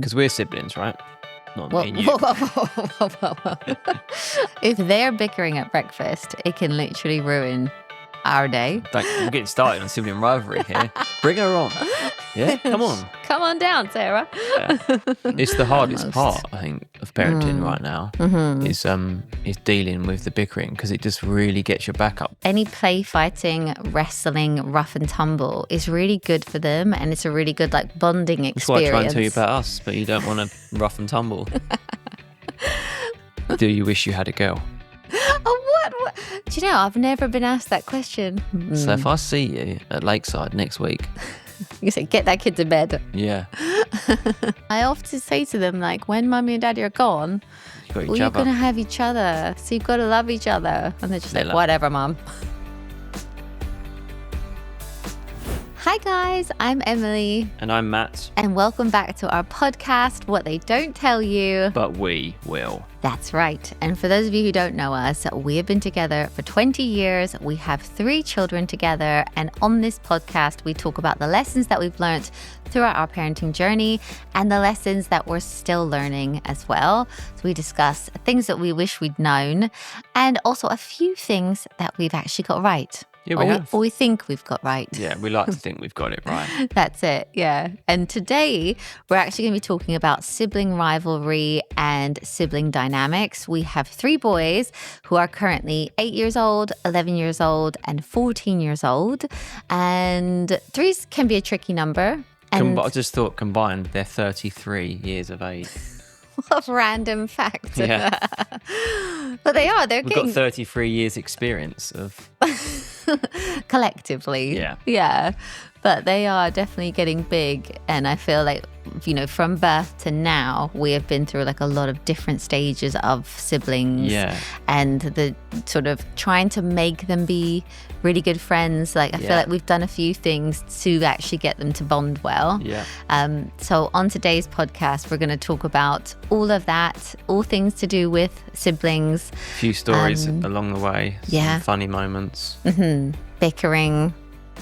Because we're siblings, right? Not me and you. Whoa. If they're bickering at breakfast, it can literally ruin our day. We're getting started on Sibling Rivalry here. Bring her on. Yeah, come on. Come on down, Sarah. Yeah. It's the hardest part, I think, of parenting right now is dealing with the bickering, because it just really gets your back up. Any play fighting, wrestling, rough and tumble is really good for them, and it's a really good bonding experience. That's what I try and tell you about us, but you don't want to rough and tumble. Do you wish you had a girl? Oh, what? Do you know, I've never been asked that question. So if I see you at Lakeside next week... You say, get that kid to bed. Yeah. I often say to them, when mummy and daddy are gone, you're going to have each other. So you've got to love each other. And they're just whatever, mum. Hi guys, I'm Emily. And I'm Matt. And welcome back to our podcast, What They Don't Tell You. But we will. That's right. And for those of you who don't know us, we have been together for 20 years. We have 3 children together. And on this podcast, we talk about the lessons that we've learned throughout our parenting journey and the lessons that we're still learning as well. So we discuss things that we wish we'd known and also a few things that we've actually got right. Yeah, we have. Or we think we've got right. Yeah, we like to think we've got it right. That's it, yeah. And today, we're actually going to be talking about sibling rivalry and sibling dynamics. We have 3 boys who are currently 8 years old, 11 years old, and 14 years old. And 3s can be a tricky number. And I just thought combined, they're 33 years of age. What a random fact. Yeah. But they are. We've got 33 years experience of... collectively. Yeah. Yeah. But they are definitely getting big. And I feel like, from birth to now, we have been through a lot of different stages of siblings. Yeah. And the sort of trying to make them be really good friends. I feel like we've done a few things to actually get them to bond well. Yeah. So on today's podcast, we're going to talk about all of that, all things to do with siblings. A few stories along the way. Some funny moments. Bickering.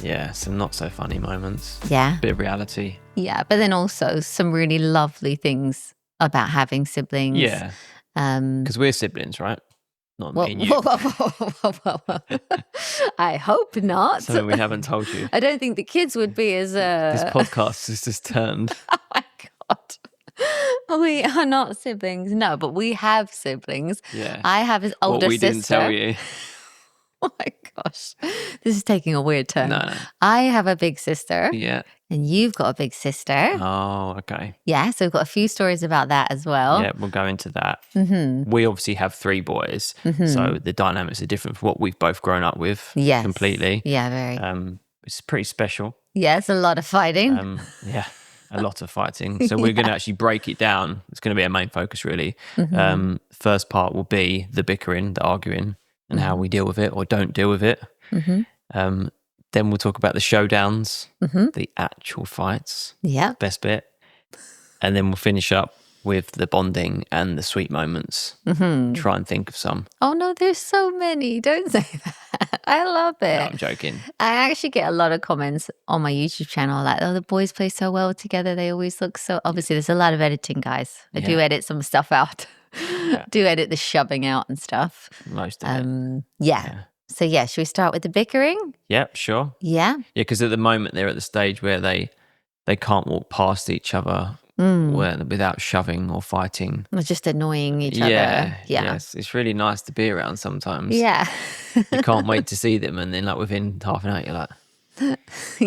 Yeah, some not so funny moments. Yeah. Bit of reality. Yeah, but then also some really lovely things about having siblings. Yeah. Because we're siblings, right? Not me and you. Whoa. I hope not. Something we haven't told you. I don't think the kids would be as... This podcast has just turned. Oh my God. We are not siblings. No, but we have siblings. Yeah. I have his older what we sister. Didn't tell you. Oh my gosh. This is taking a weird turn. No. I have a big sister. Yeah. And you've got a big sister. Oh, okay. Yeah, so we've got a few stories about that as well. Yeah, we'll go into that. We obviously have 3 boys, so the dynamics are different from what we've both grown up with. Yes. Completely. Yeah, very. It's pretty special. Yeah, it's a lot of fighting. Yeah, a lot of fighting. So we're going to actually break it down. It's going to be our main focus, really. First part will be the bickering, the arguing, and how we deal with it or don't deal with it. Then we'll talk about the showdowns, the actual fights. Yeah. Best bit. And then we'll finish up with the bonding and the sweet moments. Try and think of some. Oh no, there's so many. Don't say that. I love it. No, I'm joking. I actually get a lot of comments on my YouTube channel oh, the boys play so well together. They always look so... Obviously, there's a lot of editing, guys. I do edit some stuff out. Do edit the shoving out and stuff. Most of it. Yeah. So should we start with the bickering? Yeah, sure. Yeah? Yeah, because at the moment they're at the stage where they can't walk past each other without shoving or fighting. Or just annoying each other. Yes. It's really nice to be around sometimes. Yeah. You can't wait to see them, and then within half an hour you're like, I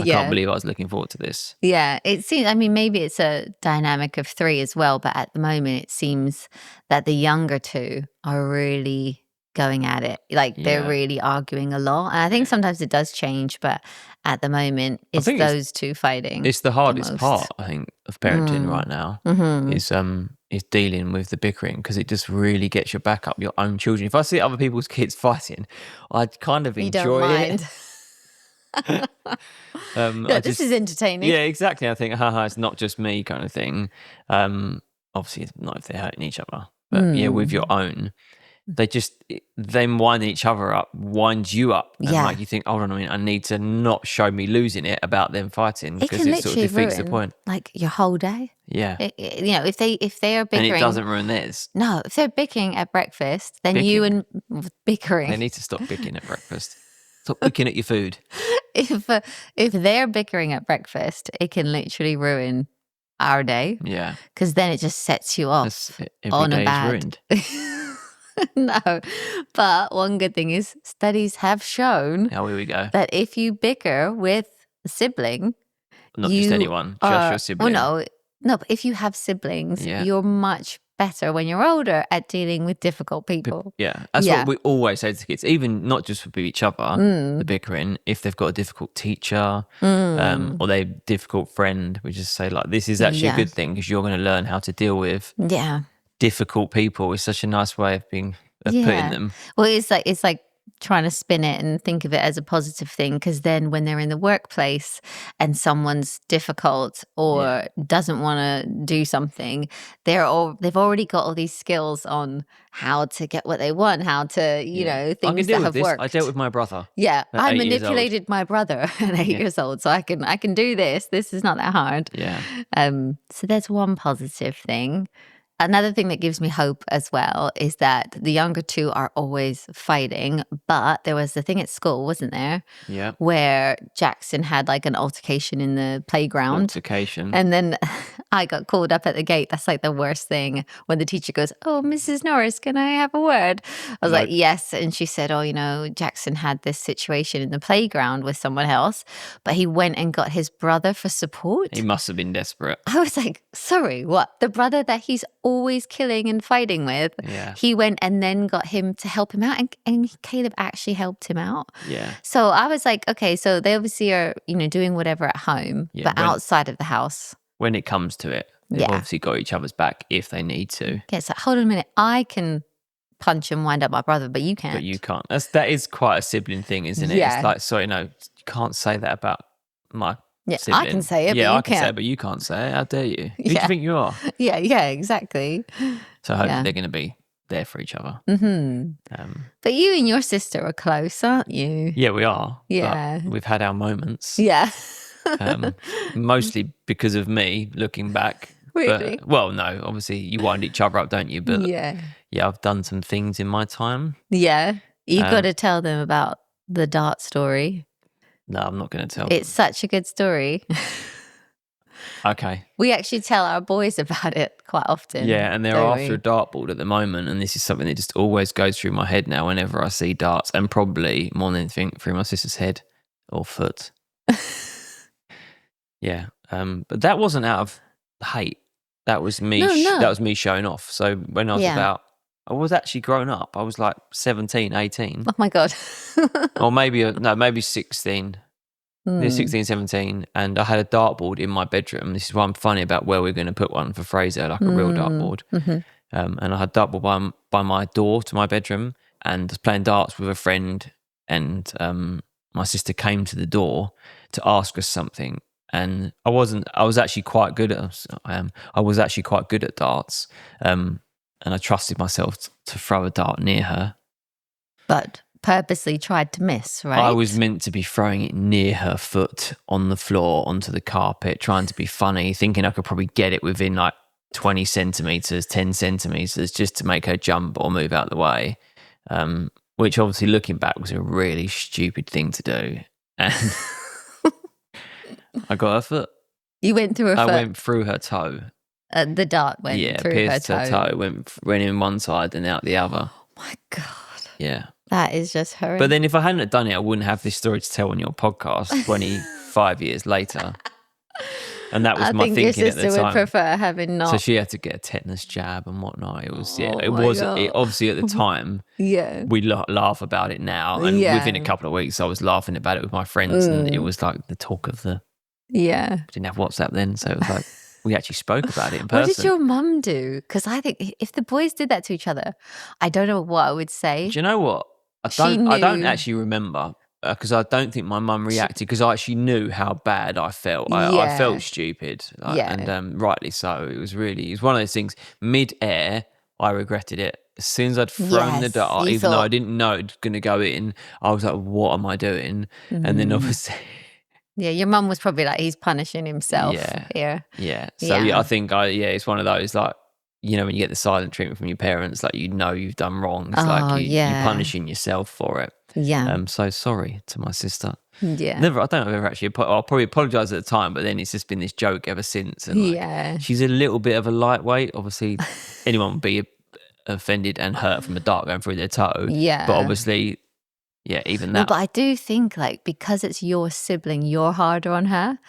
can't believe I was looking forward to this. Yeah, it seems, maybe it's a dynamic of 3 as well, but at the moment it seems that the younger 2 are really going at it. They're really arguing a lot. And I think sometimes it does change, but at the moment it's those 2 fighting. It's the hardest part, I think, of parenting right now is dealing with the bickering, because it just really gets your back up, your own children. If I see other people's kids fighting, I kind of enjoy it. This is entertaining. Yeah, exactly. I think, it's not just me kind of thing. Obviously, not if they're hurting each other, but with your own. them winding each other up winds you up. And Yeah. like you think, hold on a minute, I need to not show me losing it about them fighting, It because can it sort of literally defeats the ruin point. like your whole day. Yeah. If they are bickering, And it doesn't ruin theirs. No, if they're bickering at breakfast, then you and bickering. They need to stop bickering at breakfast. Stop bickering at your food. If they're bickering at breakfast, it can literally ruin our day. Yeah. Because then it just sets you off Every on day a bad. ruined. No, but one good thing is studies have shown Oh, here we go. that if you bicker with a sibling, Not just anyone, just your sibling. Well, no, but if you have siblings, Yeah. you're much better when you're older at dealing with difficult people. Yeah, that's what we always say to kids, even not just with each other, the bickering, if they've got a difficult teacher or they're a difficult friend, we just say like, this is actually a good thing because you're going to learn how to deal with difficult people. It's such a nice way of putting them. Well, it's like trying to spin it and think of it as a positive thing, because then when they're in the workplace and someone's difficult or doesn't want to do something, they've already got all these skills on how to get what they want, how to things that have worked. I dealt with my brother. Yeah, I manipulated my brother at 8 years old, so I can do this. This is not that hard. Yeah. So that's one positive thing. Another thing that gives me hope as well is that the younger two are always fighting, but there was the thing at school, wasn't there? Yeah. Where Jackson had like an altercation in the playground. Altercation. And then I got called up at the gate. That's like the worst thing when the teacher goes, "Oh, Mrs. Norris, can I have a word?" I was like, "Yes." And she said, "Oh, Jackson had this situation in the playground with someone else, but he went and got his brother for support." He must have been desperate. I was like, sorry, what? The brother that he's always killing and fighting with, he went and then got him to help him out, and Caleb actually helped him out. Yeah. So I was like, okay, so they obviously are, doing whatever at home, but outside of the house. When it comes to it, they've obviously got each other's back if they need to. Yeah, it's like, hold on a minute, I can punch and wind up my brother, but you can't. But you can't. That is quite a sibling thing, isn't it? Yeah. It's like, sorry, no, you can't say that about my sibling. I can say it, yeah, but you I can can't. say it, but you can't say it. How dare you? Who do you think you are? Yeah, exactly. So hopefully they're going to be there for each other. Mm-hmm. But you and your sister are close, aren't you? Yeah, we are. Yeah. But we've had our moments. Yeah. Mostly because of me, looking back. Really? But, well, no, obviously you wind each other up, don't you? But yeah, I've done some things in my time. Yeah. You got to tell them about the dart story. No, I'm not going to tell It's such a good story. Okay. We actually tell our boys about it quite often. Yeah, and they're after a dartboard at the moment, and this is something that just always goes through my head now whenever I see darts, and probably more than anything through my sister's head or foot. Yeah, but that wasn't out of hate. That was me. No. That was me showing off. So when I was I was actually grown up. I was like 17, 18. Oh my God. Or maybe 16. Yeah, 16, 17. And I had a dartboard in my bedroom. This is why I'm funny about where we're going to put one for Fraser, like a real dartboard. Mm-hmm. And I had a dartboard by my door to my bedroom, and I was playing darts with a friend, and my sister came to the door to ask us something. And I was actually quite good at darts. And I trusted myself to throw a dart near her. But purposely tried to miss, right? I was meant to be throwing it near her foot on the floor onto the carpet, trying to be funny, thinking I could probably get it within like 20 centimetres, 10 centimetres, just to make her jump or move out of the way. Which obviously looking back was a really stupid thing to do. And I got her foot. You went through her foot? I went through her toe. The dart went through her toe? Yeah, pierced her toe. Went in one side and out the other. Oh my God. Yeah. That is just horrific. But then if I hadn't done it, I wouldn't have this story to tell on your podcast 25 years later. And that was my thinking at the time. I think your sister would prefer having not. So she had to get a tetanus jab and whatnot. It was, obviously at the time, we laugh about it now. And within a couple of weeks, I was laughing about it with my friends. And it was like the talk of the... Yeah. We didn't have WhatsApp then. So it was like, we actually spoke about it in person. What did your mum do? Because I think if the boys did that to each other, I don't know what I would say. Do you know what? I don't actually remember because I don't think my mum reacted because I actually knew how bad I felt. I felt stupid, and rightly so. It was one of those things. Mid-air, I regretted it, As soon as I'd thrown the Yes, dart, you even though I thought- didn't know it was going to go in, I was like, what am I doing? And then obviously, Yeah, your mum was probably like, he's punishing himself here. yeah. So yeah, I think it's one of those like, you know, when you get the silent treatment from your parents, like, you know, you've done wrong. It's like you're punishing yourself for it. Yeah. So sorry to my sister. Yeah. I don't know if I've ever actually, I'll probably apologise at the time, but then it's just been this joke ever since. And like, she's a little bit of a lightweight. Obviously, anyone would be offended and hurt from a dart going through their toe. Yeah. But obviously, yeah, even that. No, but I do think like because it's your sibling, you're harder on her.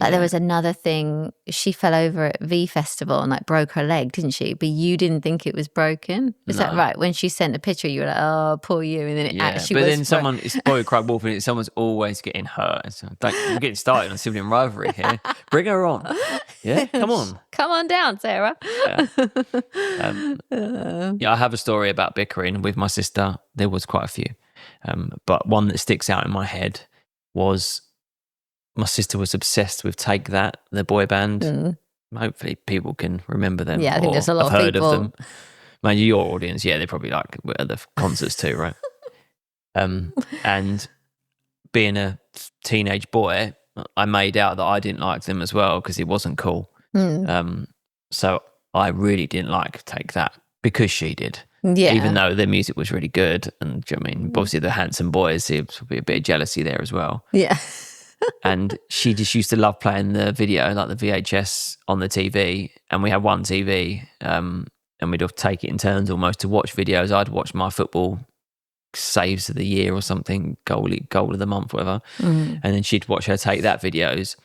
Like there was another thing, she fell over at V Festival and like broke her leg, didn't she? But you didn't think it was broken. Is that right? When she sent a picture, you were like, oh, poor you. And then it actually was. But then it's boy cried wolf, and someone's always getting hurt. So we're getting started on sibling rivalry here. Bring her on. Yeah, come on. Come on down, Sarah. Yeah. I have a story about bickering with my sister. There was quite a few. But one that sticks out in my head was my sister was obsessed with Take That, the boy band. Hopefully people can remember them. Yeah, I think there's a lot of heard people. of them. Man, your audience, they probably like at the concerts too, right? And being a teenage boy, I made out that I didn't like them as well because it wasn't cool. So I really didn't like Take That because she did. Yeah. Even though their music was really good. And I mean, obviously the handsome boys, there would be a bit of jealousy there as well. Yeah. And she just used to love playing the video, like the VHS on the TV. And we had one TV, and we'd take it in turns almost to watch videos. I'd watch my football saves of the year or something, goal of the month, whatever. And then she'd watch her Take That videos.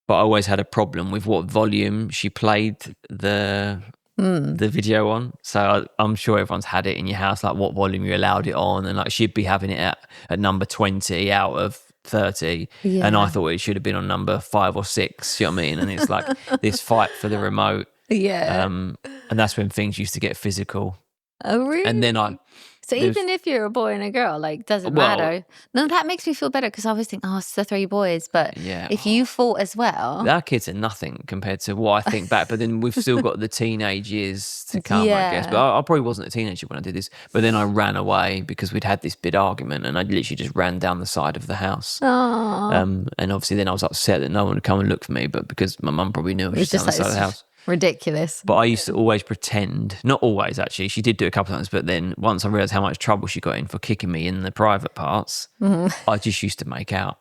But I always had a problem with what volume she played the video on. So I'm sure everyone's had it in your house, like what volume you allowed it on, and like she'd be having it at number 20 out of 30, and I thought it should have been on number 5 or 6. You know what I mean? And it's like this fight for the remote. And that's when things used to get physical. Oh, really? And then so even if you're a boy and a girl, like, doesn't matter. No, that makes me feel better because I always think, oh, it's the 3 boys. But if you fought as well. Our kids are nothing compared to what I think back. But then we've still got the teenage years to come, I guess. But I probably wasn't a teenager when I did this. But then I ran away because we'd had this big argument and I literally just ran down the side of the house. And obviously then I was upset that no one would come and look for me. But because my mum probably knew I was just down the side of the house. Ridiculous. But I used to always pretend, not always actually, she did do it a couple of times, but then once I realised how much trouble she got in for kicking me in the private parts, I just used to make out.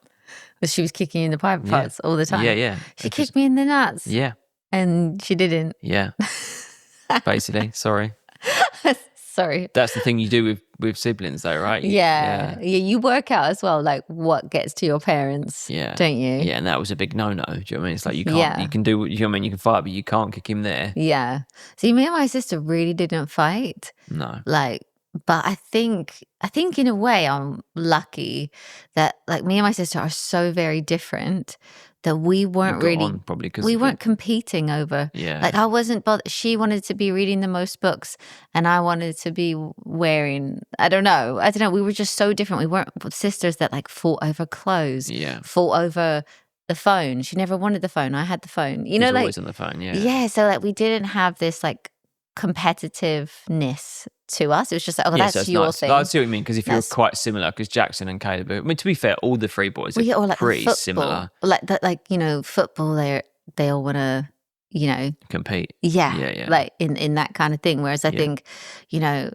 But she was kicking you in the private parts all the time? Yeah. She kicked me in the nuts? Yeah. And she didn't? Yeah. Basically, sorry. Sorry. That's the thing you do with siblings though, right? Yeah, you work out as well, like what gets to your parents, don't you? Yeah, and that was a big no-no. Do you know what I mean? It's like you can't, you can do what, you know what I mean? You can fight, but you can't kick him there. Yeah. See, me and my sister really didn't fight. No. Like, but I think in a way I'm lucky that like me and my sister are so very different that we weren't really, we weren't competing over. Yeah. Like I wasn't bothered. She wanted to be reading the most books and I wanted to be wearing, I don't know. We were just so different. We weren't sisters that like fought over clothes, fought over the phone. She never wanted the phone. I had the phone. You know, like always on the phone, Yeah. So like we didn't have this like competitiveness to us. It was just like, oh, that's so your thing. I see what you mean, because if you're quite similar, because Jackson and Caleb, I mean, to be fair, all the 3 boys are like pretty football, similar. Like you know, football, they all want to, you know, compete. Yeah. Like in that kind of thing. Whereas I think, you know,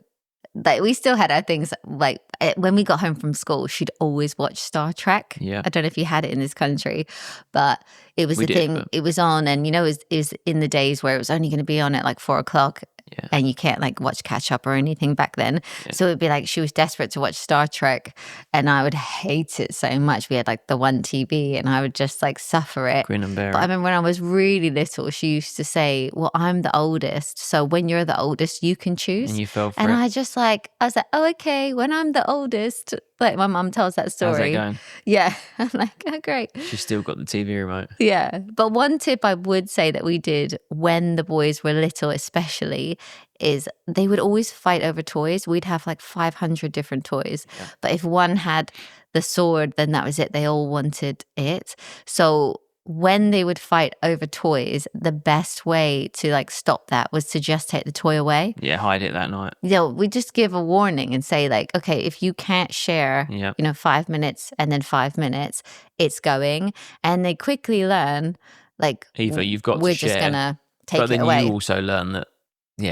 like we still had our things. Like when we got home from school, she'd always watch Star Trek. Yeah. I don't know if you had it in this country, but it was a thing. But it was on, and you know, it was in the days where it was only going to be on at like 4:00. Yeah. And you can't like watch catch up or anything back then. Yeah. So it'd be like she was desperate to watch Star Trek and I would hate it so much. We had like the one TV and I would just like suffer it. Grin and bear it. But I remember when I was really little, she used to say, well, I'm the oldest. So when you're the oldest, you can choose. And you fell for it. And I was like, oh, okay, when I'm the oldest. Like my mum tells that story. How's that going? Yeah. I'm like, oh, great. She's still got the TV remote. Yeah. But one tip I would say that we did when the boys were little, especially, is they would always fight over toys. We'd have like 500 different toys. Yeah. But if one had the sword, then that was it. They all wanted it. So when they would fight over toys, the best way to like stop that was to just take the toy away. Yeah, hide it that night. We just give a warning and say like, okay, if you can't share, 5 minutes and then 5 minutes, it's going. And they quickly learn like, either you've got we're to share, just gonna take but then it away. you also learn that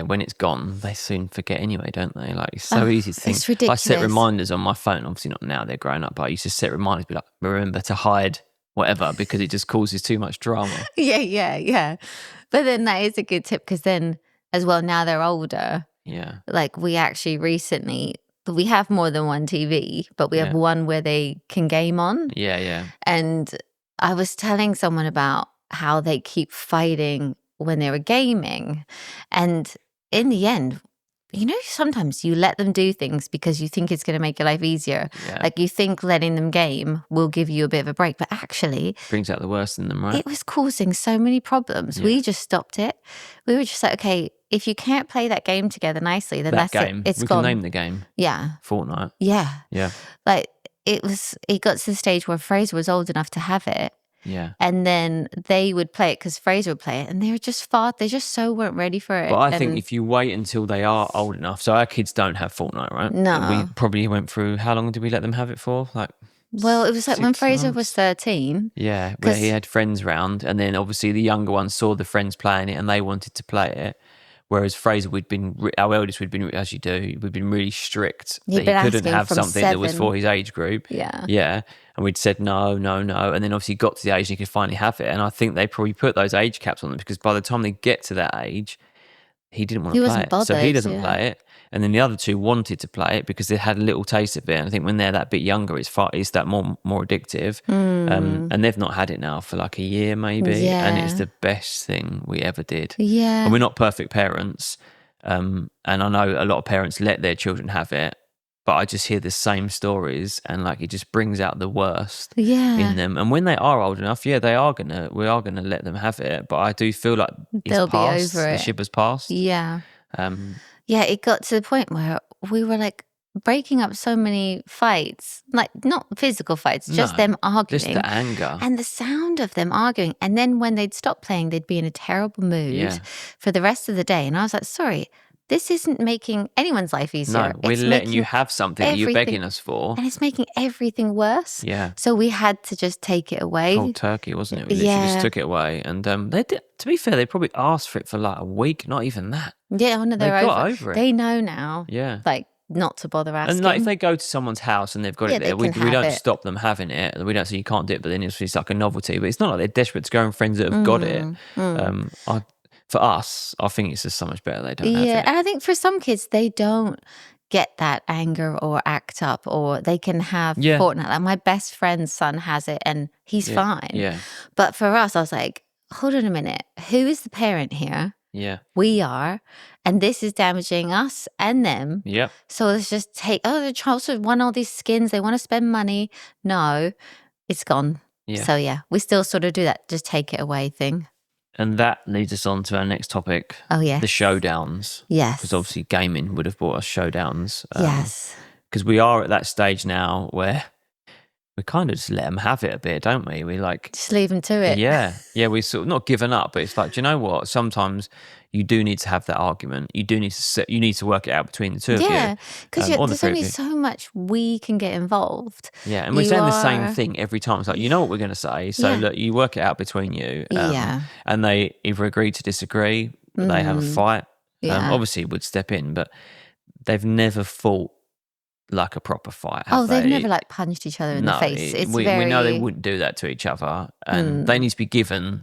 when it's gone, they soon forget anyway, don't they? Like, it's so easy to think. It's ridiculous. I set reminders on my phone, obviously not now, they're grown up, but I used to set reminders, be like, remember to hide whatever, because it just causes too much drama. Yeah. But then that is a good tip, because then as well, now they're older. Yeah. Like we actually recently, we have more than one TV, but we have one where they can game on. Yeah. And I was telling someone about how they keep fighting when they were gaming. And in the end, sometimes you let them do things because you think it's going to make your life easier. Yeah. Like you think letting them game will give you a bit of a break, but actually brings out the worst in them, right? It was causing so many problems. We just stopped it. We were just like, okay, if you can't play that game together nicely, then that's game. it. It's we gone. Can name the game. Yeah. Fortnite. Yeah. Yeah. Like it got to the stage where Fraser was old enough to have it. Yeah. And then they would play it because Fraser would play it, and they were just they just so weren't ready for it. But I think if you wait until they are old enough, so our kids don't have Fortnite, right? No. We probably went through, how long did we let them have it for? Like, well, it was like when Fraser months. Was 13. Yeah, where he had friends round, and then obviously the younger ones saw the friends playing it and they wanted to play it. Whereas Fraser, our eldest, as you do, we'd been really strict that he couldn't have something that was for his age group. Yeah. And we'd said no. And then obviously he got to the age he could finally have it. And I think they probably put those age caps on them because by the time they get to that age, he didn't want to play it. Bothered, so he doesn't play it. And then the other two wanted to play it because they had a little taste of it. And I think when they're that bit younger, it's that more addictive. And they've not had it now for like a year maybe. Yeah. And it's the best thing we ever did. Yeah. And we're not perfect parents. And I know a lot of parents let their children have it. But I just hear the same stories, and like it just brings out the worst in them. And when they are old enough, we are gonna let them have it. But I do feel like they'll be over it. The ship has passed. Yeah. It got to the point where we were like breaking up so many fights, like not physical fights, just them arguing. Just the anger. And the sound of them arguing. And then when they'd stop playing, they'd be in a terrible mood for the rest of the day. And I was like, sorry, this isn't making anyone's life easier. No, we're letting you have something that you're begging us for. And it's making everything worse. Yeah. So we had to just take it away. Cold turkey, wasn't it? We literally just took it away. And they did, to be fair, they probably asked for it for like a week, not even that. Yeah, no, they got over it. They know now. Yeah. Like, not to bother asking. And like if they go to someone's house and they've got it there, we don't stop them having it. We don't say you can't do it, but then it's like a novelty. But it's not like they're desperate to go and friends that have got it. For us, I think it's just so much better they don't have it. Yeah, and I think for some kids, they don't get that anger or act up, or they can have Fortnite. Like my best friend's son has it and he's fine. Yeah. But for us, I was like, hold on a minute. Who is the parent here? Yeah. We are. And this is damaging us and them. Yep. So let's just the child want all these skins. They want to spend money. No, it's gone. Yeah. So we still sort of do that. Just take it away thing. And that leads us on to our next topic. Oh, yes. The showdowns. Yes. Because obviously gaming would have brought us showdowns. Yes. Because we are at that stage now where we kind of just let them have it a bit, don't we? We like... just leave them to it. Yeah. Yeah, we sort of not given up, but it's like, do you know what? Sometimes you do need to have that argument. You do need to work it out between the two of you. Yeah, because there's only so much we can get involved. Yeah, and we're saying the same thing every time. It's like, you know what we're going to say, so look, you work it out between you. And they either agree to disagree, they have a fight. Obviously, would step in, but they've never fought like a proper fight. They've never like punched each other in the face. We know they wouldn't do that to each other, and they need to be given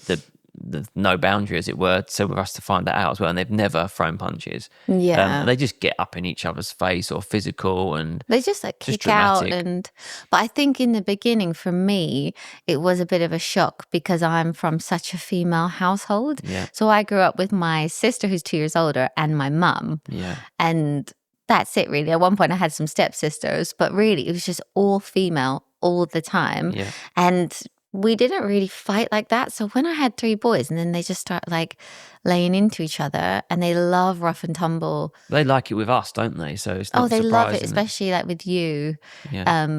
the no boundary, as it were, so for us to find that out as well. And they've never thrown punches. Yeah, they just get up in each other's face or physical, and they just like kick out. But I think in the beginning, for me, it was a bit of a shock because I'm from such a female household. Yeah. So I grew up with my sister, who's 2 years older, and my mum. Yeah, and that's it really. At one point I had some stepsisters, but really it was just all female all the time. Yeah. And we didn't really fight like that. So when I had 3 boys and then they just start like laying into each other, and they love rough and tumble. They like it with us, don't they? So it's not they love it, surprising. especially like with you. Yeah.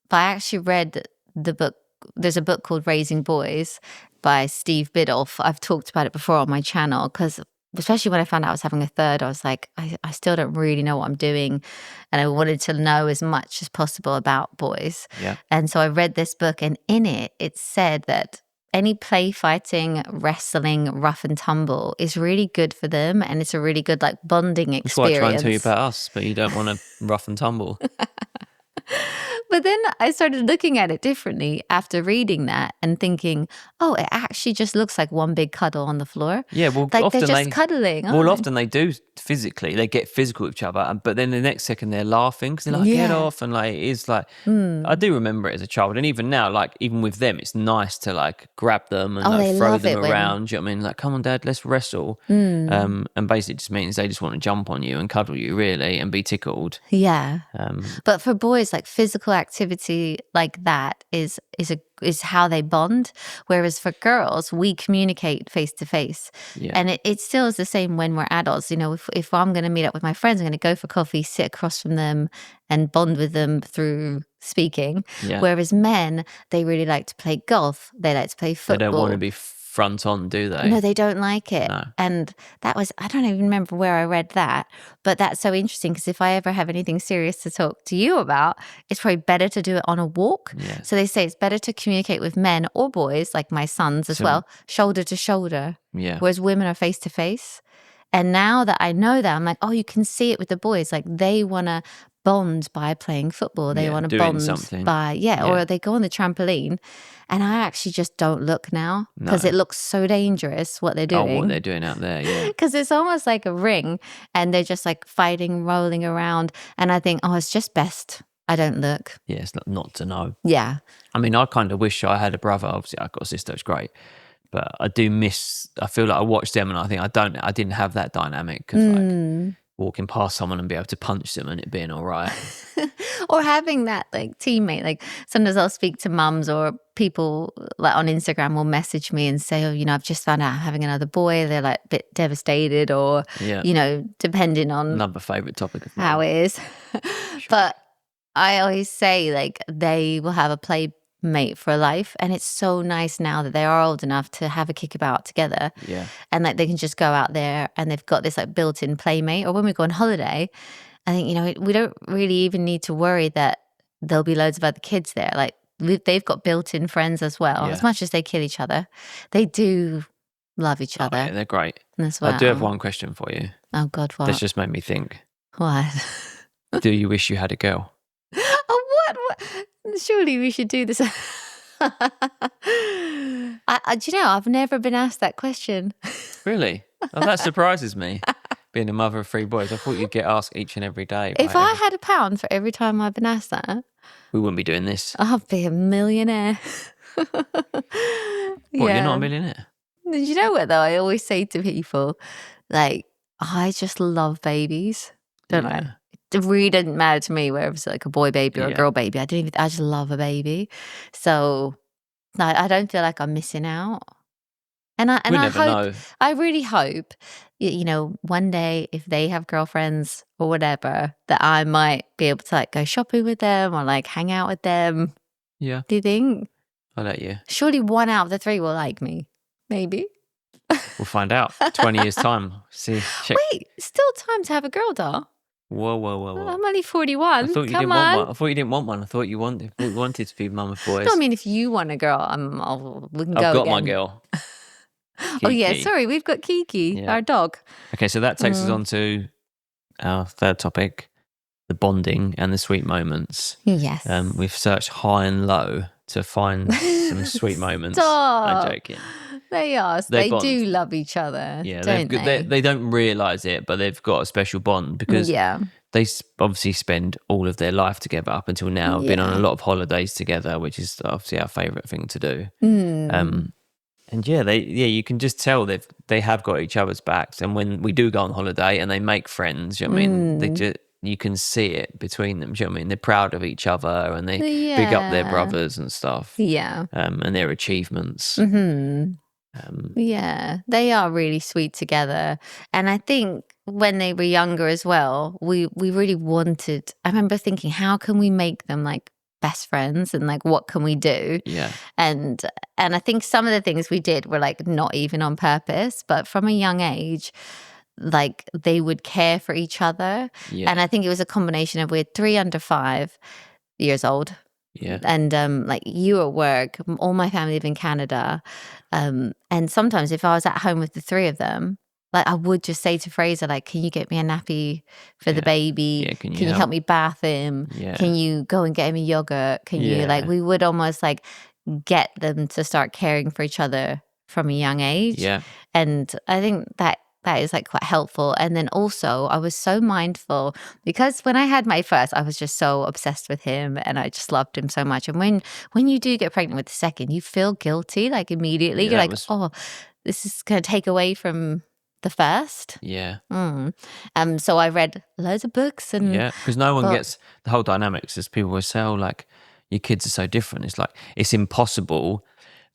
But I actually read the book there's a book called Raising Boys by Steve Biddulph. I've talked about it before on my channel because especially when I found out I was having a third, I was like, I still don't really know what I'm doing. And I wanted to know as much as possible about boys. Yeah. And so I read this book, and in it, it said that any play fighting, wrestling, rough and tumble is really good for them. And it's a really good like bonding experience. That's what I try and tell you about us, but you don't want to rough and tumble. But then I started looking at it differently after reading that and thinking, oh, it actually just looks like one big cuddle on the floor. Yeah, well, like often they're just cuddling. Well, often they do physically. They get physical with each other, but then the next second they're laughing because they're like, get off. And like, it is like, I do remember it as a child. And even now, like, even with them, it's nice to like grab them and like throw them around. Do you know what I mean? Like, come on, Dad, let's wrestle. And basically it just means they just want to jump on you and cuddle you, really, and be tickled. Yeah. But for boys, like physical activity like that is how they bond. Whereas for girls, we communicate face to face. And it still is the same when we're adults. You know, if I'm going to meet up with my friends, I'm going to go for coffee, sit across from them and bond with them through speaking. Whereas men, they really like to play golf. They like to play football. They don't want to be front on, do they? No, they don't like it. No. And that was, I don't even remember where I read that, but that's so interesting because if I ever have anything serious to talk to you about, it's probably better to do it on a walk. So they say it's better to communicate with men or boys, like my sons as well, shoulder to shoulder. Whereas women are face to face. And now that I know that, I'm like, oh, you can see it with the boys. Like they want to bond by playing football. They want to bond something. by, or they go on the trampoline. And I actually just don't look now because it looks so dangerous what they're doing. Oh, what they're doing out there, yeah. Because it's almost like a ring and they're just like fighting, rolling around. And I think, oh, it's just best I don't look. Yeah, it's not to know. Yeah. I mean, I kind of wish I had a brother. Obviously, I've got a sister, it's great. But I do miss, I feel like I watched them and I think I didn't have that dynamic of like walking past someone and be able to punch them and it being all right. Or having that like teammate. Like sometimes I'll speak to mums or people like on Instagram will message me and say, oh, you know, I've just found out I'm having another boy. They're like a bit devastated or, you know, depending on another favourite topic of mine. How it is. But I always say like they will have a playmate for life, and it's so nice now that they are old enough to have a kickabout together. And like they can just go out there and they've got this like built-in playmate. Or when we go on holiday, I think, you know, we don't really even need to worry that there'll be loads of other kids there. Like they've got built-in friends as well. As much as they kill each other, they do love each other. Yeah, they're great. As well. I do have one question for you. Oh God, what? That's just made me think. What? Do you wish you had a girl? Oh, what? Surely we should do this. Do you know, I've never been asked that question. Really? Oh, that surprises me. Being a mother of 3 boys, I thought you'd get asked each and every day. If I had £1 for every time I've been asked that, we wouldn't be doing this. I'd be a millionaire. What, you're not a millionaire? Did you know what though? I always say to people, like, I just love babies, don't I? It really doesn't matter to me whether it's like a boy baby or a girl baby. I just love a baby. So I don't feel like I'm missing out. And I hope, I really hope, you know, one day if they have girlfriends or whatever, that I might be able to like go shopping with them or like hang out with them. Yeah. Do you think? I'll let you. Surely 1 out of the 3 will like me. Maybe. We'll find out. 20 years time. See. Check. Wait, still time to have a girl doll. Whoa. I'm only 41. I thought you didn't want one. I thought you didn't want one. I thought you wanted to be mum of boys. No, I mean, if you want a girl, we can go. I've got again. my girl. Oh yeah, sorry, we've got Kiki, our dog. Okay, so that takes us on to our third topic, the bonding and the sweet moments. Yes. We've searched high and low to find some sweet moments. Stop. I'm joking. They are. They do love each other. Yeah, don't they don't realise it, but they've got a special bond because they obviously spend all of their life together up until now. Been on a lot of holidays together, which is obviously our favourite thing to do. And you can just tell they have got each other's backs. And when we do go on holiday and they make friends, you know what I mean, you can see it between them. Do you know what I mean? They're proud of each other and they big up their brothers and stuff. Yeah. And their achievements. Yeah, they are really sweet together. And I think when they were younger as well, we really wanted, I remember thinking, how can we make them like best friends and like what can we do? Yeah. And I think some of the things we did were like not even on purpose, but from a young age, like they would care for each other. Yeah. And I think it was a combination of, we're 3 under 5 years old. Yeah. And like you at work, all my family live in Canada. And sometimes if I was at home with the 3 of them, like I would just say to Fraser, like, can you get me a nappy for the baby? Yeah, can you help me bath him? Yeah. Can you go and get him a yogurt? Can you, like, we would almost like get them to start caring for each other from a young age. Yeah. And I think that is like quite helpful. And then also I was so mindful, because when I had my first, I was just so obsessed with him and I just loved him so much. And when you do get pregnant with the second, you feel guilty, like immediately. You're like, oh, this is going to take away from the first. Yeah. So I read loads of books and because no one gets the whole dynamics, as people always say, oh, like your kids are so different. It's like it's impossible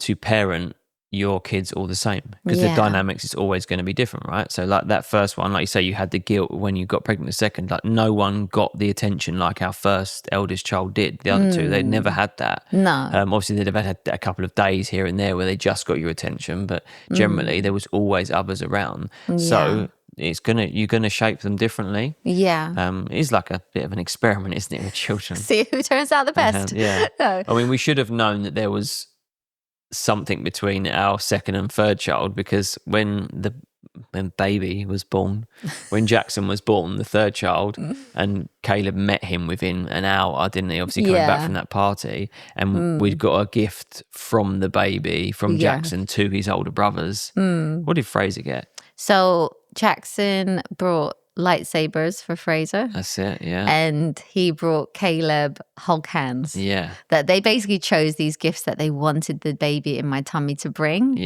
to parent your kids all the same, because the dynamics is always going to be different, right? So like that first one, like you say, you had the guilt when you got pregnant the second, like no one got the attention like our first eldest child did. The other two, they'd never had that. No. Obviously they'd have had a couple of days here and there where they just got your attention, but generally there was always others around. So you're gonna shape them differently. It's like a bit of an experiment, isn't it, with children? See who turns out the best. I mean, we should have known that there was something between our second and third child, because when baby was born, when Jackson was born, the third child, and Caleb met him within an hour, didn't he? Obviously coming back from that party, and we'd got a gift from the baby, from Jackson to his older brothers. What did Fraser get? So Jackson brought lightsabers for Fraser. That's it, And he brought Caleb Hulk hands. That they basically chose these gifts that they wanted the baby in my tummy to bring.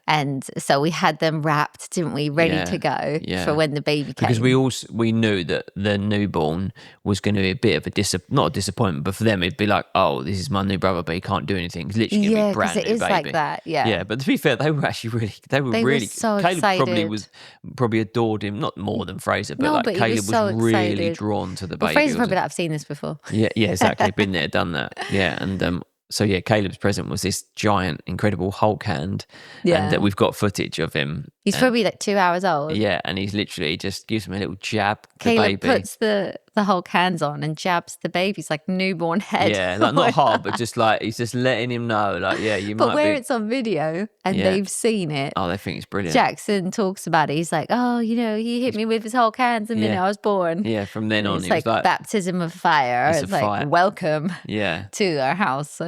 And so we had them wrapped, didn't we, ready to go for when the baby came. Because we knew that the newborn was going to be a bit of not a disappointment, but for them it'd be like, oh, this is my new brother, but he can't do anything. It's literally going to be brand new baby. Yeah, because it is like that. Yeah. But to be fair, they were actually really, they were so Caleb excited. probably adored him, not more than Fraser, but but Caleb was so really excited. drawn to the baby. Well, Fraser probably I've seen this before. Yeah, exactly. Been there, done that. Yeah, and so Caleb's present was this giant, incredible Hulk hand. And that we've got footage of him. He's probably like 2 hours old. Yeah, and he's literally just gives him a little jab. Caleb the baby puts the Hulk hands on and jabs the baby's like newborn head. Yeah, like not hard, but just like he's just letting him know, like, you might. But where it's on video and they've seen it, oh, they think it's brilliant. Jackson talks about it. He's like, oh, he hit me with his Hulk hands the minute I was born. Yeah, from then on, it's like baptism of fire. It's like fire. Welcome. To our house.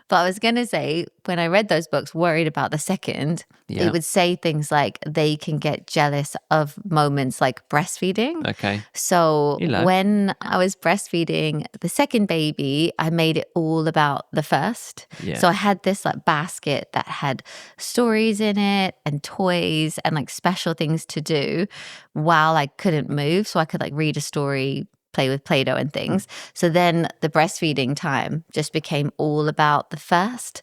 But I was going to say, when I read those books, worried about the second, it would say things like they can get jealous of moments like breastfeeding. Okay. So when I was breastfeeding the second baby, I made it all about the first. So I had this like basket that had stories in it and toys and like special things to do while I couldn't move. So I could like read a story, play with Play-Doh and things. So then the breastfeeding time just became all about the first.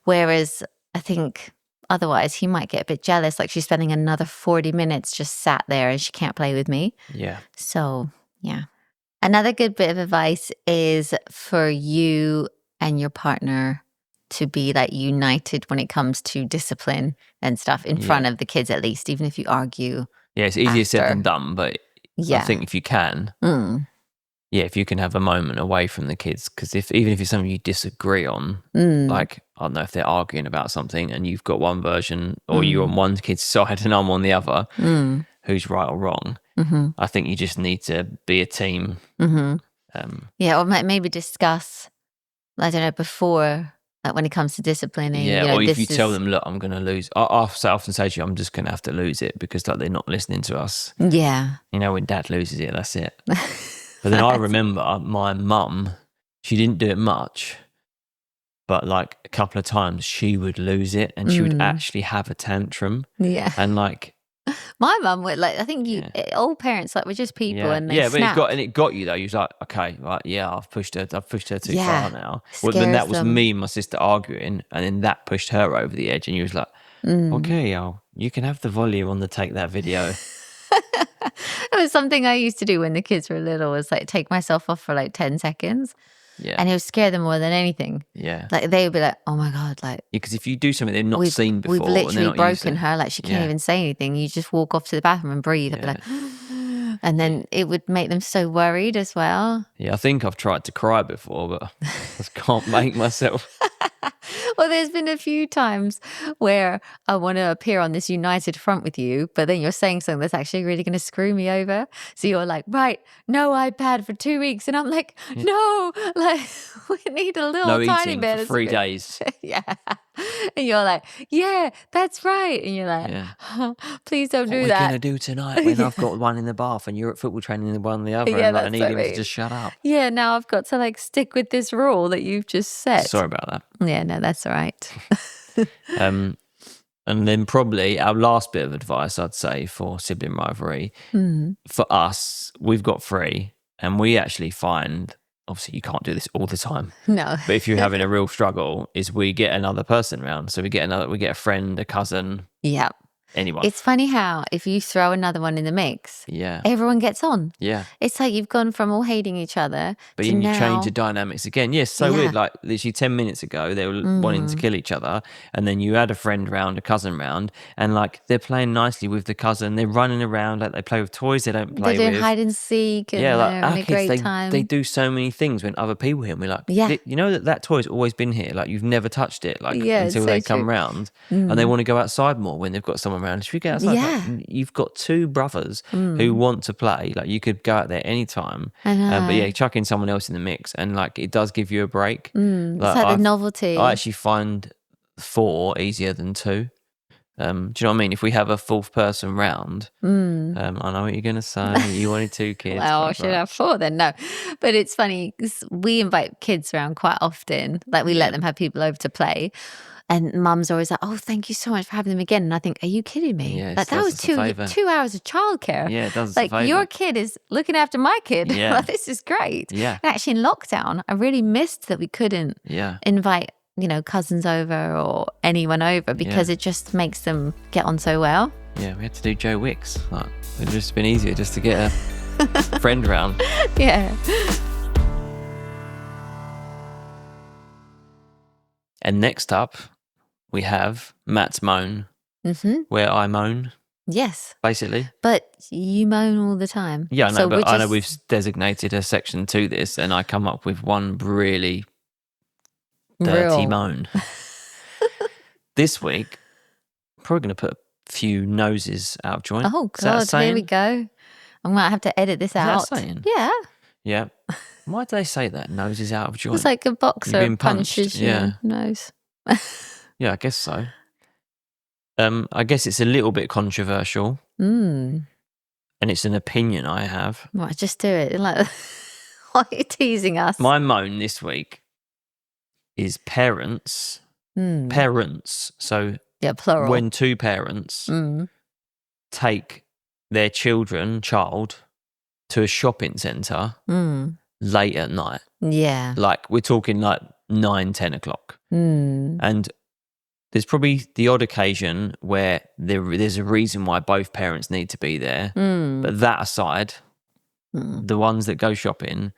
Whereas I think otherwise he might get a bit jealous, like she's spending another 40 minutes just sat there and she can't play with me. So another good bit of advice is for you and your partner to be like united when it comes to discipline and stuff in front of the kids, at least, even if you argue. It's easier said than done, but I think if you can, if you can have a moment away from the kids, because even if it's something you disagree on, like, I don't know, if they're arguing about something and you've got one version or you're on one kid's side and I'm on the other, who's right or wrong, I think you just need to be a team. Or maybe discuss, I don't know, before, like when it comes to disciplining. Or if you tell them, look, I'm going to lose. I often say to you, I'm just going to have to lose it because like they're not listening to us. When dad loses it, that's it. But then I remember my mum, she didn't do it much, but like a couple of times she would lose it and she would actually have a tantrum. And like, my mum would, like, I think all parents, like, we're just people and they snap. But it got you though. You was like, okay, right, I've pushed her too far now. Well, then that was me and my sister arguing, and then that pushed her over the edge, and you was like, okay, you can have the volume on the Take That video. It was something I used to do when the kids were little, was like take myself off for like 10 seconds. Yeah. And it'll scare them more than anything. Yeah. Like they would be like, oh my God, like. Because if you do something they've not seen before. We've literally not broken her. Like she can't even say anything. You just walk off to the bathroom and breathe. I'd be like, and then it would make them so worried as well. Yeah, I think I've tried to cry before, but I just can't make myself. Well, there's been a few times where I want to appear on this united front with you, but then you're saying something that's actually really going to screw me over. So you're like, right, no iPad for 2 weeks. And I'm like, no, like we need a little tiny bit. No eating for 3 days. Yeah. And you're like, yeah, that's right. And you're like, please don't do that. What are we going to do tonight when I've got one in the bath and you're at football training and one in the other? Yeah, and I need him to just shut up. Yeah, now I've got to like stick with this rule that you've just set. Sorry about that. Yeah, no, that's all right. And then probably our last bit of advice, I'd say, for sibling rivalry, for us, we've got 3 and we actually find, obviously you can't do this all the time. No. But if you're having a real struggle, is we get another person round. So we get a friend, a cousin. Yeah. Anyone. It's funny how if you throw another one in the mix, everyone gets on. Yeah. It's like you've gone from all hating each other but to you now... change the dynamics again. Yes, so weird. Like literally 10 minutes ago, they were wanting to kill each other. And then you had a friend round, a cousin round, and like they're playing nicely with the cousin. They're running around like they play with toys they don't play with. They're doing hide and seek and like they're having a great time. They do so many things when other people here. And we're like, you know that toy's always been here. Like you've never touched it like until they come round. And they want to go outside more when they've got someone around. Should we go outside? Like, you've got 2 brothers who want to play. Like you could go out there anytime. But yeah, chucking someone else in the mix and like it does give you a break. It's like the novelty. I actually find 4 easier than 2. Do you know what I mean? If we have a 4th person round, I know what you're going to say. You wanted 2 kids. Well, I should have 4 then. No, but it's funny because we invite kids around quite often. Like we let them have people over to play. And mum's always like, oh, thank you so much for having them again. And I think, are you kidding me? Yeah, like that was 2 hours of childcare. Yeah, it does. Like your kid is looking after my kid. Yeah. Like, this is great. Yeah. And actually in lockdown, I really missed that we couldn't invite, cousins over or anyone over because it just makes them get on so well. Yeah, we had to do Joe Wicks. Like, it would have just been easier just to get a friend round. Yeah. And next up, we have Matt's Moan, where I moan. Yes. Basically. But you moan all the time. Yeah, I know, I know we've designated a section to this and I come up with one really dirty moan. This week, I'm probably going to put a few noses out of joint. Oh, God, here we go. I might have to edit this out. Is that a saying? Yeah. Yeah. Why do they say that? Noses out of joint. It's like a boxer punches your nose. Yeah, I guess so. I guess it's a little bit controversial. And it's an opinion I have. Right, just do it. Like, why are you teasing us? My moan this week is parents. Parents. So plural. When 2 parents take their child to a shopping centre late at night. Yeah. Like we're talking like 9, 10 o'clock. And there's probably the odd occasion where there's a reason why both parents need to be there. But that aside, the ones that go shopping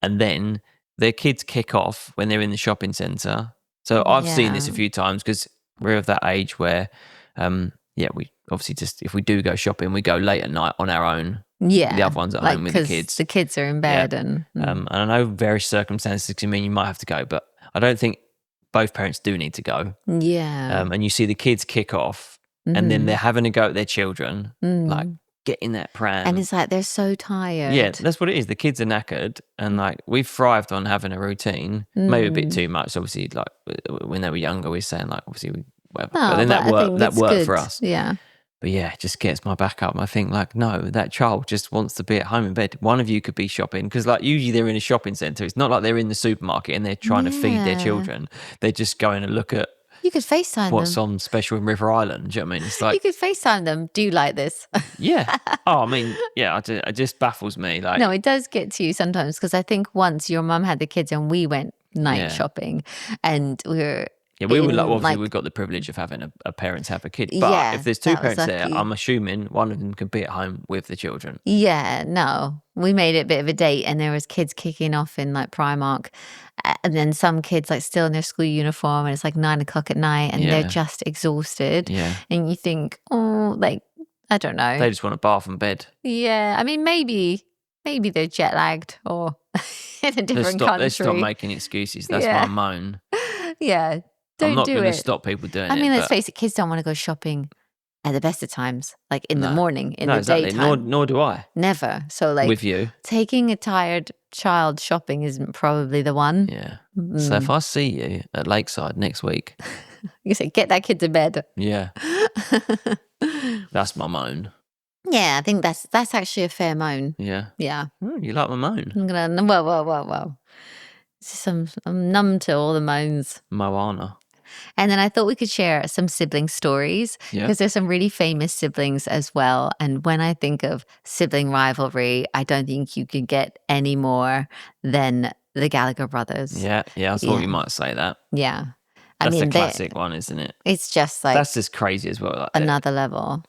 and then their kids kick off when they're in the shopping centre. So I've seen this a few times because we're of that age where, we obviously just, if we do go shopping, we go late at night on our own. Yeah. The other one's at home with the kids. The kids are in bed. Yeah. And I know various circumstances can mean you might have to go, but I don't think both parents do need to go. Yeah. And you see the kids kick off and then they're having to go at their children, like get in that pram. And it's like they're so tired. Yeah, that's what it is. The kids are knackered and like we've thrived on having a routine, maybe a bit too much. Obviously, like when they were younger, we were saying like obviously whatever. No, but then that worked for us. Yeah. But yeah, it just gets my back up. I think like, no, that child just wants to be at home in bed. One of you could be shopping because like usually they're in a shopping centre. It's not like they're in the supermarket and they're trying to feed their children. They're just going to look at you could FaceTime what's them. on special in River Island. Do you know what I mean? It's like you could FaceTime them. Do you like this? Yeah. Oh, I mean, yeah, it just baffles me. Like, no, it does get to you sometimes because I think once your mum had the kids and we went night shopping and we were Yeah, we would in, obviously like, we've got the privilege of having a parent have a kid, but Yeah, if there's two that was parents there, lucky. I'm assuming one of them could be at home with the children. Yeah, no. We made it a bit of a date, and there was kids kicking off in like Primark, and then some kids like still in their school uniform, and it's like 9 o'clock at night, and they're Yeah. just exhausted. Yeah, And you think, oh, like, I don't know. they just want a bath and bed. Yeah, I mean, maybe they're jet lagged or in a different country. Let's stop making excuses. That's Yeah. my moan. Yeah, I'm don't not do going to it. stop people doing it. I mean, let's but face it, kids don't want to go shopping at the best of times, like in the No. morning, in no, the exactly. daytime. Nor do I. Never. So like With you. taking a tired child shopping isn't probably the one. Yeah. So if I see you at Lakeside next week, You say, get that kid to bed. yeah, that's my moan. Yeah, I think that's actually a fair moan. Yeah. Yeah. You like my moan? I'm gonna well. It's just I'm numb to all the moans. Moana. And then I thought we could share some sibling stories Yeah. because there's some really famous siblings as well. And when I think of sibling rivalry, I don't think you could get any more than the Gallagher brothers. Yeah, I thought you might say that. Yeah. That's the classic one, isn't it? It's just like That's just crazy as well. Like, another level.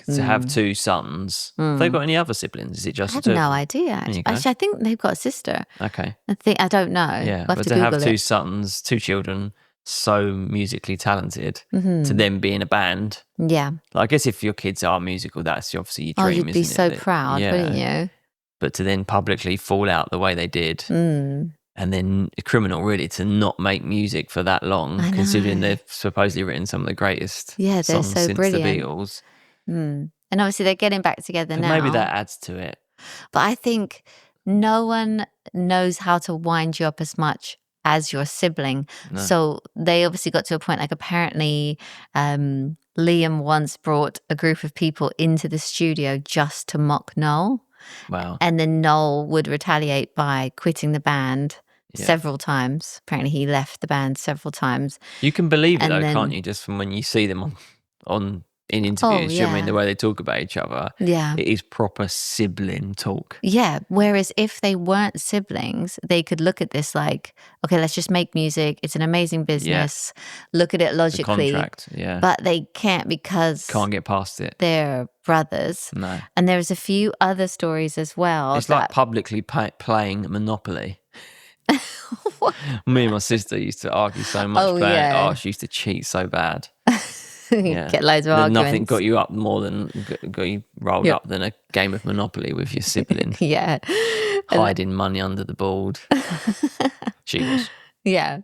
to have two sons. Have they got any other siblings? Is it just I have two? no idea. you go. Actually, I think they've got a sister. Okay. I don't know. Yeah, We'll have but to to have Google two it. sons, two children, so musically talented, Mm-hmm. to them be in a band. Yeah. Like, I guess if your kids are musical, that's obviously your Oh, dream, you'd be isn't so it? proud, wouldn't you? But to then publicly fall out the way they did, Mm. and then criminal really to not make music for that long, I considering know. they've supposedly written some of the greatest Yeah, they're songs so since brilliant. the Beatles. Mm. And obviously they're getting back together But now. maybe that adds to it. But I think no one knows how to wind you up as much as your sibling. No. So they obviously got to a point, like apparently Liam once brought a group of people into the studio just to mock Noel. Wow. And then Noel would retaliate by quitting the band several times. Apparently he left the band several times. You can believe it And though, then- can't you? Just from when you see them in interviews, you know what I mean, yeah. the way they talk about each other. Yeah. It is proper sibling talk. Yeah. Whereas if they weren't siblings, they could look at this like, okay, let's just make music. It's an amazing business. Look at it The logically. contract, yeah. But they can't because Can't get past it. they're brothers. No. And there's a few other stories as well. It's like publicly playing Monopoly. Me and my sister used to argue so much Oh, playing. yeah. Oh, she used to cheat so bad. Yeah. Get loads of Then arguments. nothing got you up more than got you rolled Yeah. up than a game of Monopoly with your sibling. Yeah. Hiding money under the board. She was. Yeah.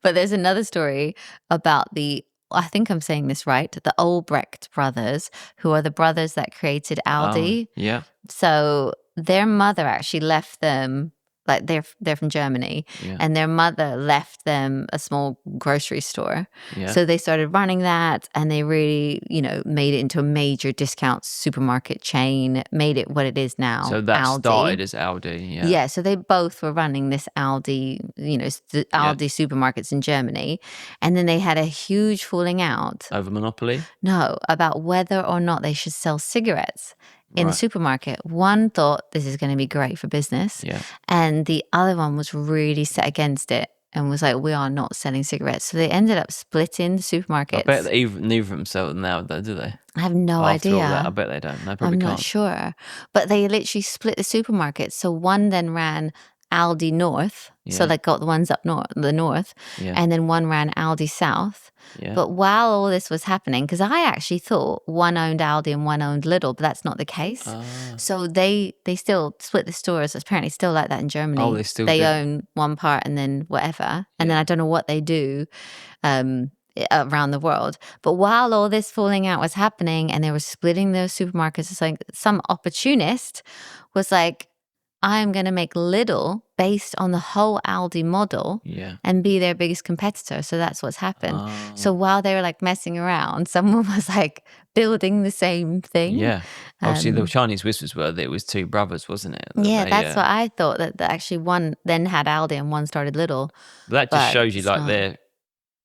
But there's another story about I think I'm saying this right, the Albrecht brothers, who are the brothers that created Aldi. Yeah. So their mother actually left them, like they're from Germany, Yeah. and their mother left them a small grocery store. Yeah. So they started running that, and they really, made it into a major discount supermarket chain, made it what it is now. So that Aldi. started as Aldi. Yeah. Yeah, so they both were running this Aldi, the Aldi supermarkets in Germany. And then they had a huge falling out, Over Monopoly. about whether or not they should sell cigarettes in the Right. supermarket. One thought this is going to be great for business. Yeah. And the other one was really set against it and was like, we are not selling cigarettes. So they ended up splitting the supermarkets. I bet that neither of them sell them now, though, do they? I have no After idea. all that, I bet they don't. They probably I'm can't. not sure. But they literally split the supermarkets. So one then ran Aldi North. So Yeah. they got the ones up the north. Yeah. And then one ran Aldi South. Yeah. But while all this was happening, because I actually thought one owned Aldi and one owned Lidl, but that's not the case. Ah. So they still split the stores. It's apparently still like that in Germany. Oh, they still do? own one part and then whatever. And then I don't know what they do around the world. But while all this falling out was happening and they were splitting those supermarkets, it's like some opportunist was like, I'm going to make Lidl based on the whole Aldi model Yeah. and be their biggest competitor. So that's what's happened. Oh. So while they were like messing around, someone was like building the same thing. Yeah. Obviously, the Chinese whispers were that it was two brothers, wasn't it? That Yeah, they, that's what I thought, that actually one then had Aldi and one started Lidl. That but just shows you it's like not.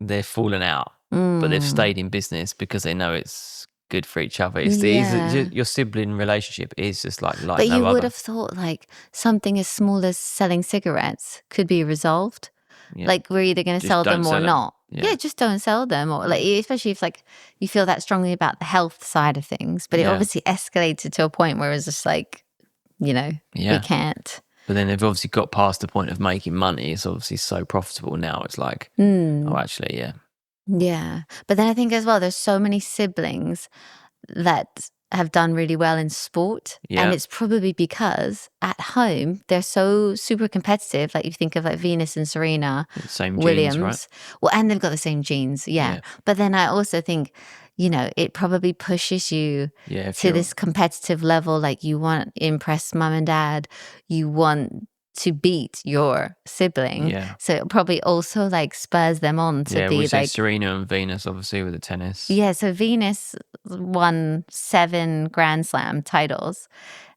they're falling out, but they've Mm. stayed in business because they know it's good for each other. It's Yeah. your sibling relationship is just like But no you would other. have thought like something as small as selling cigarettes could be resolved. Yeah. Like we're either going to Just sell don't them or sell 'em. not. Yeah, just don't sell them, or like, especially if like you feel that strongly about the health side of things. But it obviously escalated to a point where it was just like, we can't. But then they've obviously got past the point of making money. It's obviously so profitable now. It's like, oh, actually, yeah. Yeah. But then I think as well, there's so many siblings that have done really well in sport. Yeah. And it's probably because at home, they're so super competitive. Like you think of like Venus and Serena Same Williams. genes, right? Well, and they've got the same genes. Yeah. But then I also think, it probably pushes you to this competitive level. Like you want to impress mum and dad. You want to beat your sibling. Yeah. So it probably also like spurs them on to be like Serena and Venus, obviously, with the tennis. Yeah, so Venus won 7 Grand Slam titles.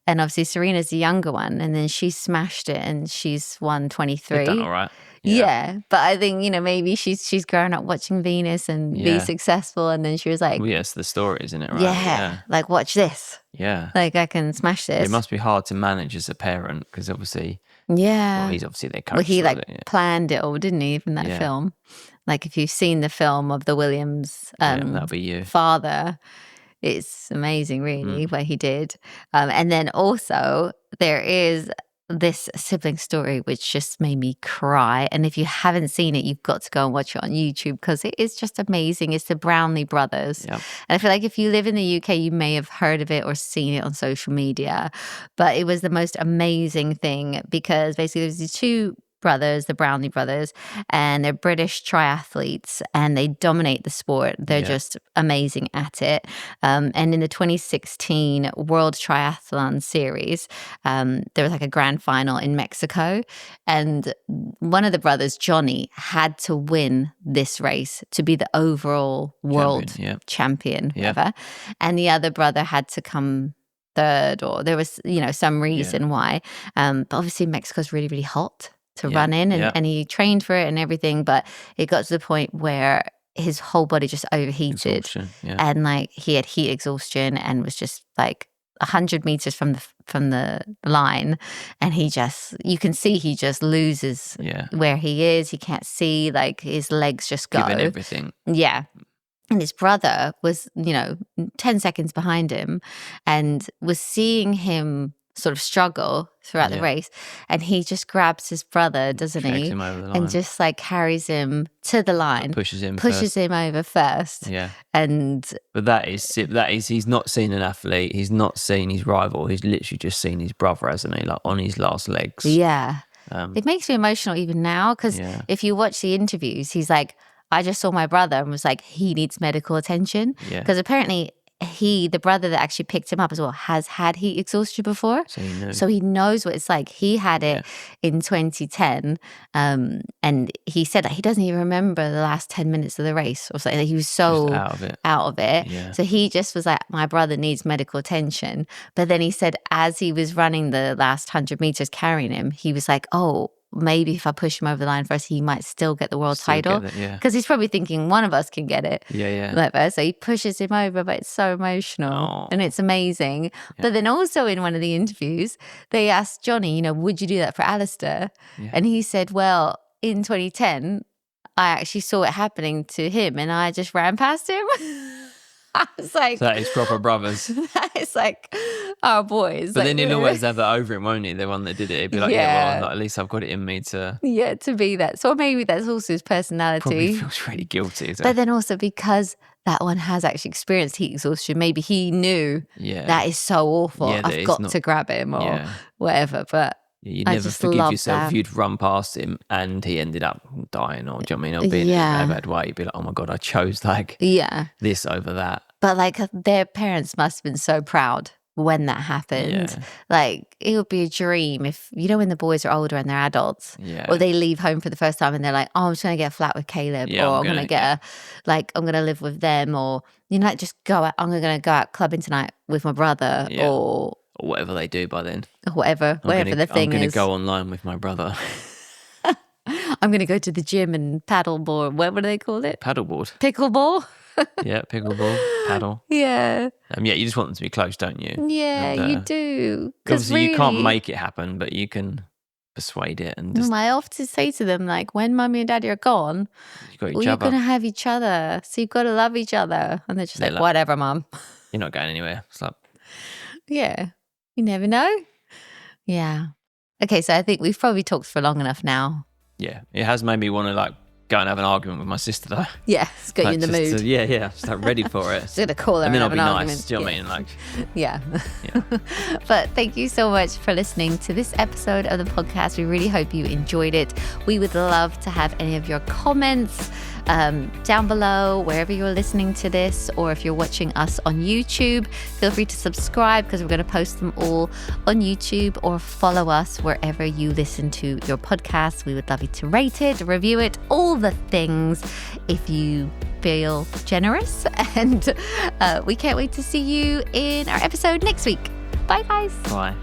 And obviously Serena's the younger one, and then she smashed it and she's won 23. They've done all right. Yeah. But I think, maybe she's grown up watching Venus and be successful, and then she was like, yes, the story, isn't it, right? Yeah, like watch this. Yeah. Like I can smash this. It must be hard to manage as a parent, because obviously he's obviously their coach. Well, he planned it all, didn't he, from that film? Like if you've seen the film of the Williams that'll be you. father, it's amazing really what he did. And then also there is this sibling story which just made me cry. And if you haven't seen it, you've got to go and watch it on YouTube because it is just amazing. It's the Brownlee brothers. Yep. And I feel like if you live in the UK, you may have heard of it or seen it on social media. But it was the most amazing thing because basically there's these 2 brothers, the Brownlee brothers, and they're British triathletes and they dominate the sport. They're just amazing at it. And in the 2016 World Triathlon Series, there was like a grand final in Mexico. And one of the brothers, Johnny, had to win this race to be the overall world champion. Ever. And the other brother had to come third, or there was, some reason why. But obviously Mexico's really, really hot to run in, and he trained for it and everything, but it got to the point where his whole body just overheated and like he had heat exhaustion and was just like 100 meters from the line, and you can see he just loses where he is. He can't see, like his legs just go. Given everything. Yeah. And his brother was, 10 seconds behind him and was seeing him sort of struggle throughout the race, and he just grabs his brother, doesn't he? Him over the line. And just like carries him to the line, pushes him over first. But that is he's not seen an athlete, he's not seen his rival, he's literally just seen his brother, hasn't he, like on his last legs. It makes me emotional even now because if you watch the interviews, he's like, I just saw my brother and was like, he needs medical attention because apparently the brother that actually picked him up as well has had heat exhaustion before. So he knows what it's like. He had it in 2010. And he said that he doesn't even remember the last 10 minutes of the race or something. He was so out of it. Yeah. So he just was like, my brother needs medical attention. But then he said as he was running the last 100 meters carrying him, he was like, oh, maybe if I push him over the line first, he might still get the world title. Because he's probably thinking one of us can get it. Like that. So he pushes him over, but it's so emotional and it's amazing. But then also in one of the interviews, they asked Johnny, would you do that for Alistair? And he said, well, in 2010, I actually saw it happening to him and I just ran past him. I was like, so that is proper brothers. That is like our boys. But then he'll always have that over him, won't he? The one that did it. He'd be like, well, at least I've got it in me to... Yeah, to be that. So maybe that's also his personality. Probably feels really guilty. But then also because that one has actually experienced heat exhaustion, maybe he knew that is so awful. I've got to grab him or whatever. But you'd never forgive yourself if you'd run past him and he ended up dying or, do you know what I mean, or being in a bad way. You'd be like, oh my God, I chose like this over that. But like their parents must have been so proud when that happened. Like it would be a dream if, when the boys are older and they're adults or they leave home for the first time and they're like, oh, I'm just going to get a flat with Caleb or I'm going to get I'm going to live with them or, like just go out, I'm going to go out clubbing tonight with my brother or whatever they do by then. Whatever the thing is. I'm going to go online with my brother. I'm going to go to the gym and paddleboard. What do they call it? Paddleboard. Pickleball. Pickleball, paddle. Yeah. You just want them to be close, don't you? Yeah, you do. Obviously, you can't make it happen, but you can persuade it. And just, I often say to them, like, when Mummy and Daddy are gone, you got each you're other. going to have each other. So you've got to love each other. And they're just like, whatever, Mum. You're not going anywhere. It's like, yeah. You never know. Yeah. Okay, so I think we've probably talked for long enough now. Yeah. It has made me want to like go and have an argument with my sister though. Yeah, it's got you in the mood. Just like ready for it. Just going to call her and then and I'll have be an nice. argument. Do you know what I mean? Like, yeah. yeah. But thank you so much for listening to this episode of the podcast. We really hope you enjoyed it. We would love to have any of your comments down below, wherever you're listening to this, or if you're watching us on YouTube, feel free to subscribe because we're going to post them all on YouTube, or follow us wherever you listen to your podcast. We would love you to rate it, review it, all the things if you feel generous. And we can't wait to see you in our episode next week. Bye, guys. Bye.